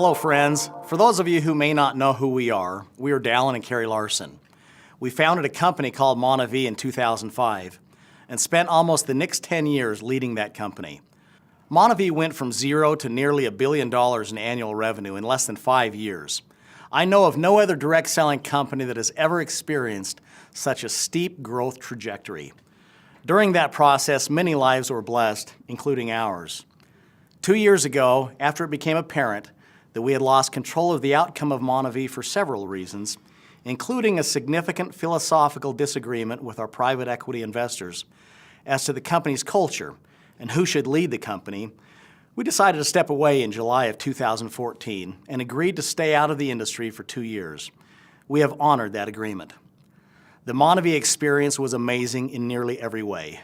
Hello, friends. For those of you who may not know who we are Dallin and Carrie Larson. We founded a company called Monavie in 2005 and spent almost the next 10 years leading that company. Monavie went from zero to nearly $1 billion in annual revenue in less than 5 years. I know of no other direct selling company that has ever experienced such a steep growth trajectory. During that process, many lives were blessed, including ours. 2 years ago, after it became apparent that we had lost control of the outcome of Monavie for several reasons, including a significant philosophical disagreement with our private equity investors as to the company's culture and who should lead the company, we decided to step away in July of 2014 and agreed to stay out of the industry for 2 years. We have honored that agreement. The Monavie experience was amazing in nearly every way.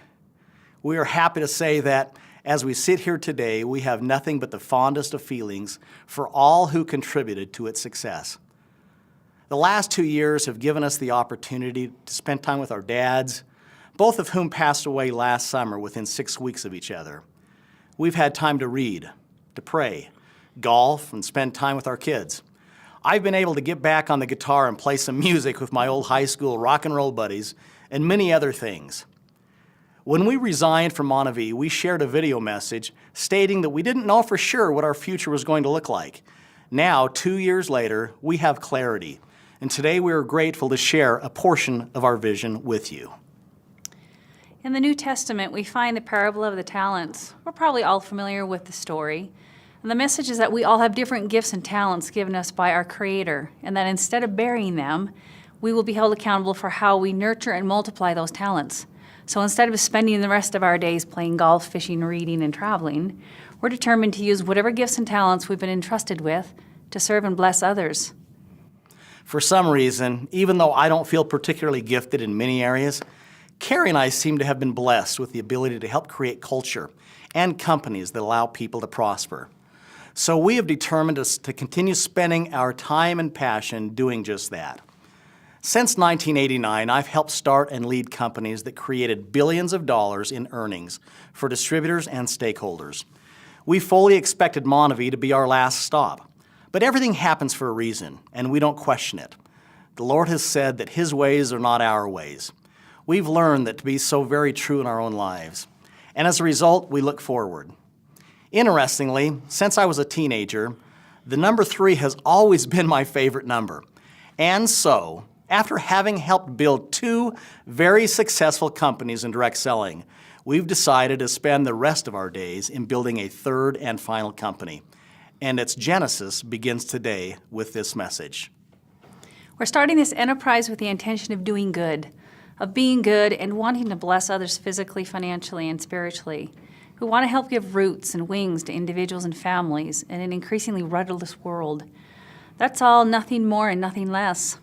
We are happy to say that as we sit here today, we have nothing but the fondest of feelings for all who contributed to its success. The last 2 years have given us the opportunity to spend time with our dads, both of whom passed away last summer within 6 weeks of each other. We've had time to read, to pray, golf, and spend time with our kids. I've been able to get back on the guitar and play some music with my old high school rock and roll buddies and many other things. When we resigned from Monavie, we shared a video message stating that we didn't know for sure what our future was going to look like. Now, 2 years later, we have clarity, and today we are grateful to share a portion of our vision with you. In the New Testament, we find the parable of the talents. We're probably all familiar with the story. And the message is that we all have different gifts and talents given us by our Creator, and that instead of burying them, we will be held accountable for how we nurture and multiply those talents. So instead of spending the rest of our days playing golf, fishing, reading, and traveling, we're determined to use whatever gifts and talents we've been entrusted with to serve and bless others. For some reason, even though I don't feel particularly gifted in many areas, Carrie and I seem to have been blessed with the ability to help create culture and companies that allow people to prosper. So we have determined to continue spending our time and passion doing just that. Since 1989, I've helped start and lead companies that created billions of dollars in earnings for distributors and stakeholders. We fully expected Monavie to be our last stop, but everything happens for a reason, and we don't question it. The Lord has said that His ways are not our ways. We've learned that to be so very true in our own lives, and as a result, we look forward. Interestingly, since I was a teenager, the number 3 has always been my favorite number. And so, after having helped build 2 very successful companies in direct selling, we've decided to spend the rest of our days in building a 3rd and final company. And its genesis begins today with this message. We're starting this enterprise with the intention of doing good, of being good and wanting to bless others physically, financially, and spiritually. We want to help give roots and wings to individuals and families in an increasingly rudderless world. That's all, nothing more and nothing less.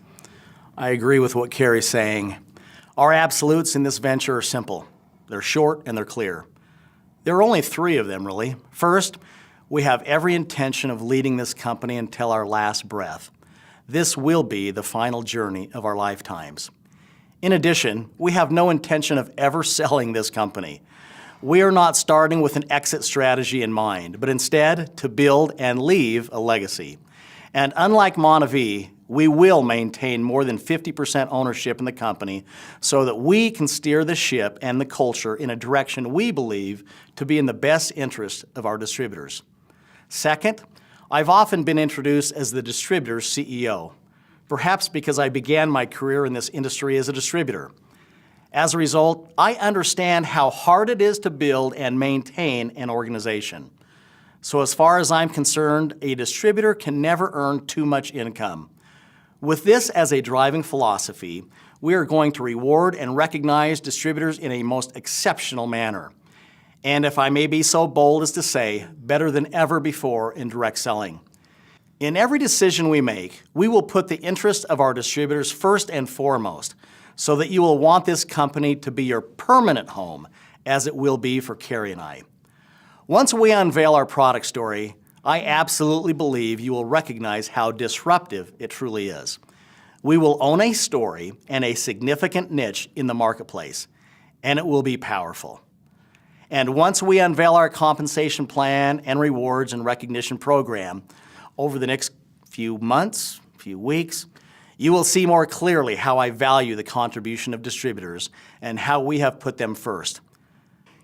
I agree with what Carrie's saying. Our absolutes in this venture are simple. They're short and they're clear. There are only 3 of them, really. First, we have every intention of leading this company until our last breath. This will be the final journey of our lifetimes. In addition, we have no intention of ever selling this company. We are not starting with an exit strategy in mind, but instead to build and leave a legacy. And unlike Monavie, we will maintain more than 50% ownership in the company so that we can steer the ship and the culture in a direction we believe to be in the best interest of our distributors. Second, I've often been introduced as the distributor's CEO, perhaps because I began my career in this industry as a distributor. As a result, I understand how hard it is to build and maintain an organization. So as far as I'm concerned, a distributor can never earn too much income. With this as a driving philosophy, we are going to reward and recognize distributors in a most exceptional manner. And if I may be so bold as to say, better than ever before in direct selling. In every decision we make, we will put the interest of our distributors first and foremost, so that you will want this company to be your permanent home, as it will be for Carrie and I. Once we unveil our product story, I absolutely believe you will recognize how disruptive it truly is. We will own a story and a significant niche in the marketplace, and it will be powerful. And once we unveil our compensation plan and rewards and recognition program, Over the next few months, few weeks, you will see more clearly how I value the contribution of distributors and how we have put them first.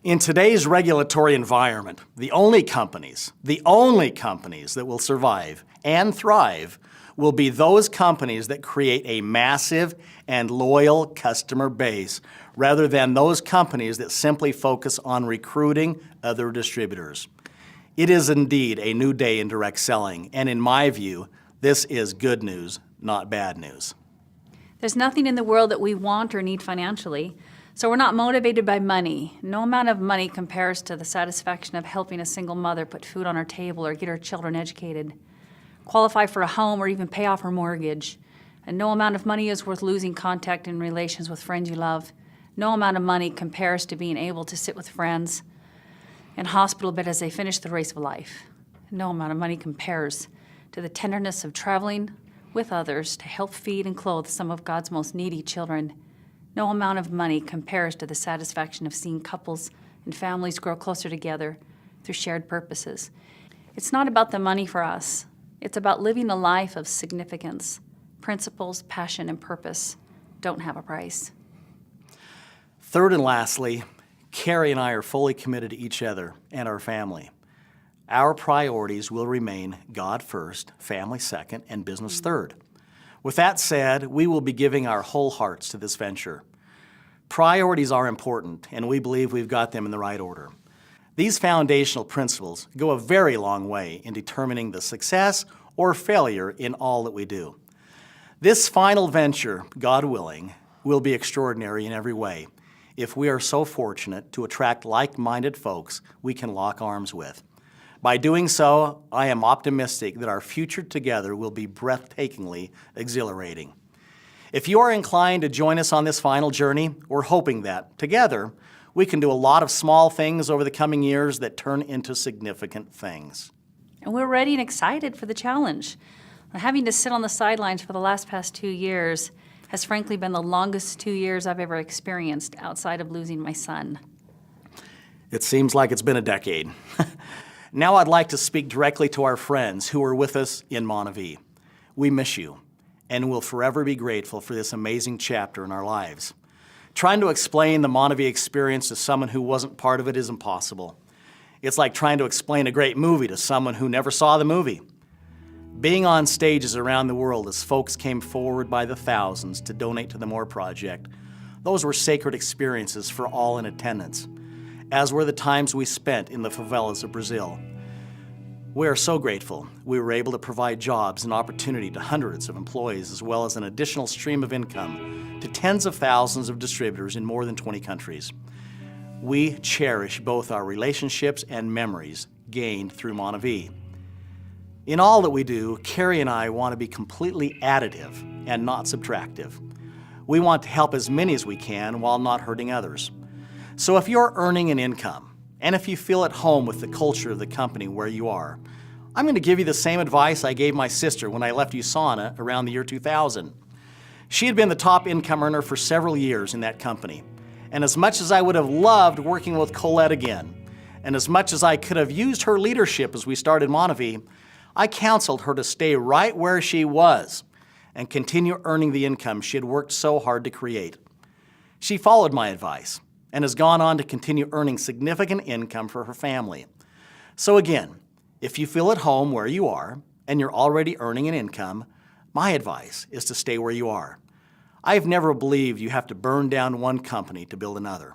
In today's regulatory environment, the only companies that will survive and thrive will be those companies that create a massive and loyal customer base rather than those companies that simply focus on recruiting other distributors. It is indeed a new day in direct selling, and in my view, this is good news, not bad news. There's nothing in the world that we want or need financially, so we're not motivated by money. No amount of money compares to the satisfaction of helping a single mother put food on her table or get her children educated, qualify for a home, or even pay off her mortgage. And no amount of money is worth losing contact and relations with friends you love. No amount of money compares to being able to sit with friends in hospital bed as they finish the race of life. No amount of money compares to the tenderness of traveling with others to help feed and clothe some of God's most needy children. No amount of money compares to the satisfaction of seeing couples and families grow closer together through shared purposes. It's not about the money for us. It's about living a life of significance. Principles, passion, and purpose don't have a price. Third and lastly, Carrie and I are fully committed to each other and our family. Our priorities will remain God first, family second, and business third. With that said, we will be giving our whole hearts to this venture. Priorities are important, and we believe we've got them in the right order. These foundational principles go a very long way in determining the success or failure in all that we do. This final venture, God willing, will be extraordinary in every way if we are so fortunate to attract like-minded folks we can lock arms with. By doing so, I am optimistic that our future together will be breathtakingly exhilarating. If you are inclined to join us on this final journey, we're hoping that, together, we can do a lot of small things over the coming years that turn into significant things. And we're ready and excited for the challenge. Having to sit on the sidelines for the past 2 years has frankly been the longest 2 years I've ever experienced outside of losing my son. It seems like it's been a decade. Now I'd like to speak directly to our friends who are with us in Monavie. We miss you, and we'll forever be grateful for this amazing chapter in our lives. Trying to explain the Monavie experience to someone who wasn't part of it is impossible. It's like trying to explain a great movie to someone who never saw the movie. Being on stages around the world as folks came forward by the thousands to donate to the More Project, those were sacred experiences for all in attendance, as were the times we spent in the favelas of Brazil. We are so grateful we were able to provide jobs and opportunity to hundreds of employees as well as an additional stream of income to tens of thousands of distributors in more than 20 countries. We cherish both our relationships and memories gained through Monavie. In all that we do, Carrie and I want to be completely additive and not subtractive. We want to help as many as we can while not hurting others. So if you're earning an income, and if you feel at home with the culture of the company where you are, I'm going to give you the same advice I gave my sister when I left USANA around the year 2000. She had been the top income earner for several years in that company. And as much as I would have loved working with Colette again, and as much as I could have used her leadership as we started Monavie, I counseled her to stay right where she was and continue earning the income she had worked so hard to create. She followed my advice and has gone on to continue earning significant income for her family. So again, if you feel at home where you are and you're already earning an income, my advice is to stay where you are. I've never believed you have to burn down one company to build another.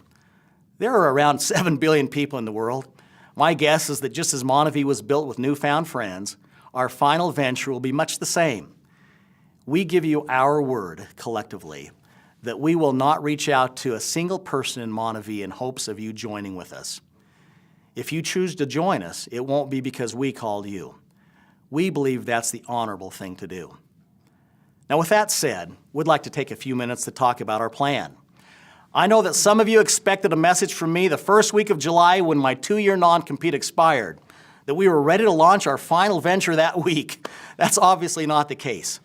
There are around 7 billion people in the world. My guess is that just as Monavie was built with newfound friends, our final venture will be much the same. We give you our word collectively that we will not reach out to a single person in Monavie in hopes of you joining with us. If you choose to join us, it won't be because we called you. We believe that's the honorable thing to do. Now, with that said, we'd like to take a few minutes to talk about our plan. I know that some of you expected a message from me the first week of July when my 2-year non-compete expired, that we were ready to launch our final venture that week. That's obviously not the case.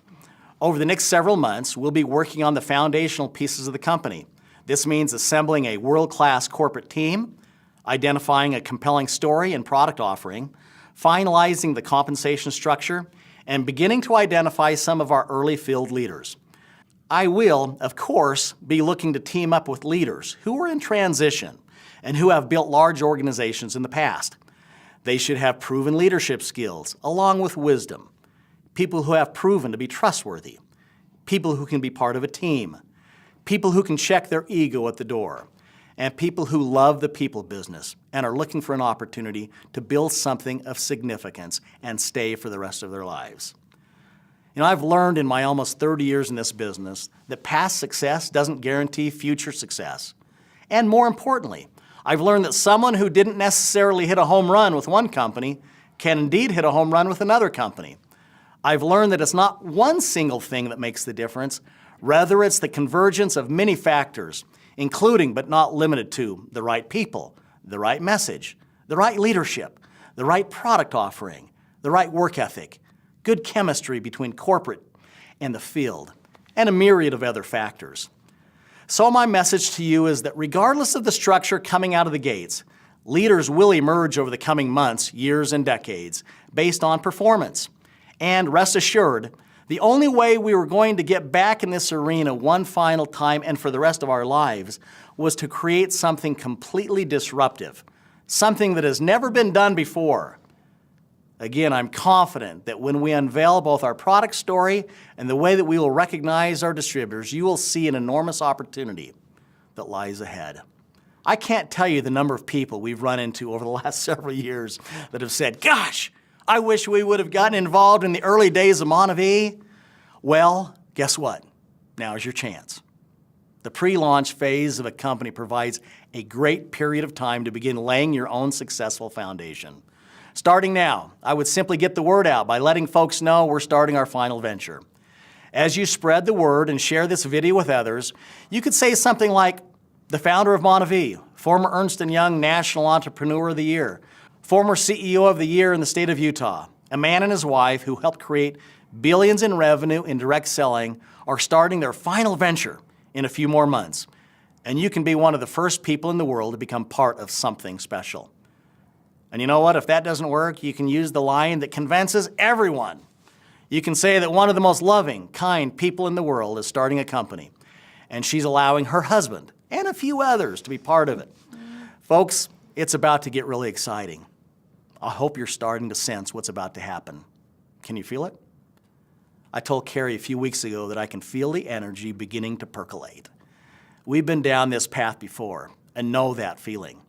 Over the next several months, we'll be working on the foundational pieces of the company. This means assembling a world-class corporate team, identifying a compelling story and product offering, finalizing the compensation structure, and beginning to identify some of our early field leaders. I will, of course, be looking to team up with leaders who are in transition and who have built large organizations in the past. They should have proven leadership skills along with wisdom, people who have proven to be trustworthy, people who can be part of a team, people who can check their ego at the door, and people who love the people business and are looking for an opportunity to build something of significance and stay for the rest of their lives. You know, I've learned in my almost 30 years in this business that past success doesn't guarantee future success. And more importantly, I've learned that someone who didn't necessarily hit a home run with one company can indeed hit a home run with another company. I've learned that it's not one single thing that makes the difference. Rather, it's the convergence of many factors, including but not limited to the right people, the right message, the right leadership, the right product offering, the right work ethic, good chemistry between corporate and the field, and a myriad of other factors. So my message to you is that regardless of the structure coming out of the gates, leaders will emerge over the coming months, years, and decades based on performance. And rest assured, the only way we were going to get back in this arena one final time and for the rest of our lives was to create something completely disruptive, something that has never been done before. Again, I'm confident that when we unveil both our product story and the way that we will recognize our distributors, you will see an enormous opportunity that lies ahead. I can't tell you the number of people we've run into over the last several years that have said, "Gosh, I wish we would have gotten involved in the early days of Monavie." Well, guess what? Now's your chance. The pre-launch phase of a company provides a great period of time to begin laying your own successful foundation. Starting now, I would simply get the word out by letting folks know we're starting our final venture. As you spread the word and share this video with others, you could say something like, the founder of Monavie, former Ernst & Young National Entrepreneur of the Year, former CEO of the Year in the state of Utah, a man and his wife who helped create billions in revenue in direct selling, are starting their final venture in a few more months. And you can be one of the first people in the world to become part of something special. And you know what? If that doesn't work, you can use the line that convinces everyone. You can say that one of the most loving, kind people in the world is starting a company, and she's allowing her husband and a few others to be part of it. Folks, it's about to get really exciting. I hope you're starting to sense what's about to happen. Can you feel it? I told Carrie a few weeks ago that I can feel the energy beginning to percolate. We've been down this path before and know that feeling.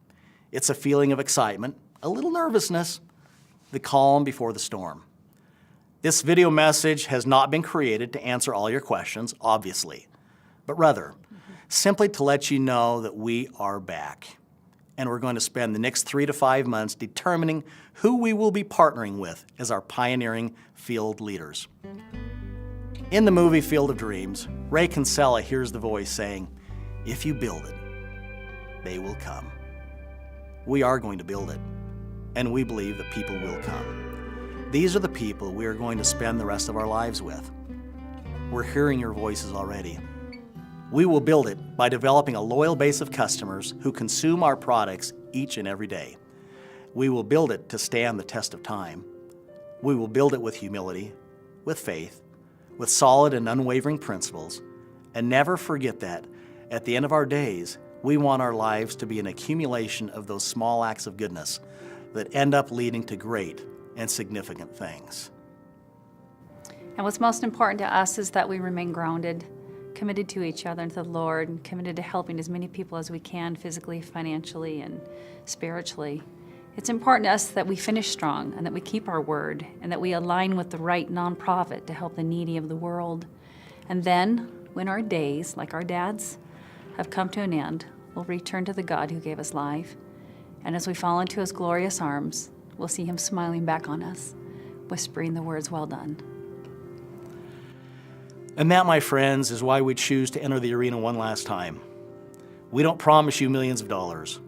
It's a feeling of excitement, a little nervousness, the calm before the storm. This video message has not been created to answer all your questions, obviously, but rather simply to let you know that we are back. And we're going to spend the next 3 to 5 months determining who we will be partnering with as our pioneering field leaders. In the movie Field of Dreams, Ray Kinsella hears the voice saying, "If you build it, they will come." We are going to build it, and we believe that people will come. These are the people we are going to spend the rest of our lives with. We're hearing your voices already. We will build it by developing a loyal base of customers who consume our products each and every day. We will build it to stand the test of time. We will build it with humility, with faith, with solid and unwavering principles, and never forget that at the end of our days, we want our lives to be an accumulation of those small acts of goodness that end up leading to great and significant things. And what's most important to us is that we remain grounded, committed to each other and to the Lord, and committed to helping as many people as we can physically, financially, and spiritually. It's important to us that we finish strong and that we keep our word and that we align with the right nonprofit to help the needy of the world. And then, when our days, like our dad's, have come to an end, we'll return to the God who gave us life. And as we fall into his glorious arms, we'll see him smiling back on us, whispering the words, "Well done." And that, my friends, is why we choose to enter the arena one last time. We don't promise you millions of dollars.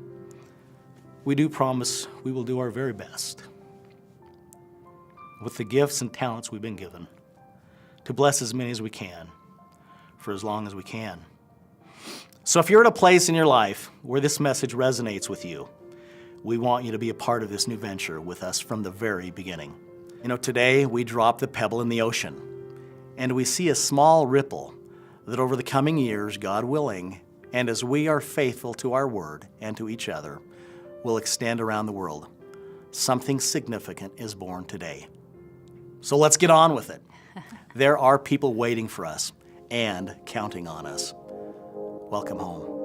We do promise we will do our very best with the gifts and talents we've been given to bless as many as we can for as long as we can. So if you're at a place in your life where this message resonates with you, we want you to be a part of this new venture with us from the very beginning. You know, today we drop the pebble in the ocean, and we see a small ripple that over the coming years, God willing, and as we are faithful to our word and to each other, will extend around the world. Something significant is born today. So let's get on with it. There are people waiting for us and counting on us. Welcome home.